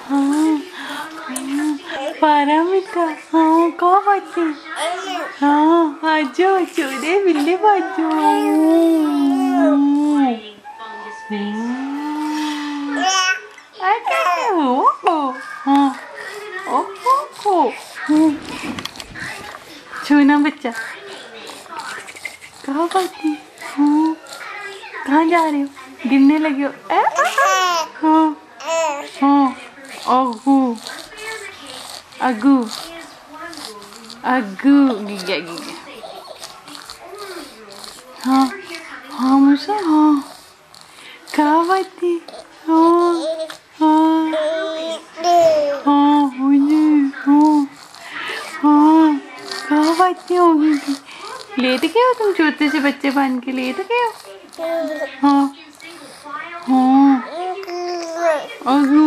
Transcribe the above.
हाँ पारामिता हाँ कहाँ बात है हाँ आजो चोरे बिल्ली बाजो हाँ ओ छूना बच्चा कहाँ बात है हाँ कहाँ जा रहे हो गिरने लगे हो हाँ हाँ अगू अगू अगू गिगा गिगा हाँ हाँ मुझे हाँ कहाँ बात है हाँ हाँ हाँ मुझे हाँ हाँ कहाँ बात है होगी लेट गए हो तुम छोटे से बच्चे बन के लेट गए हो हाँ हाँ अगू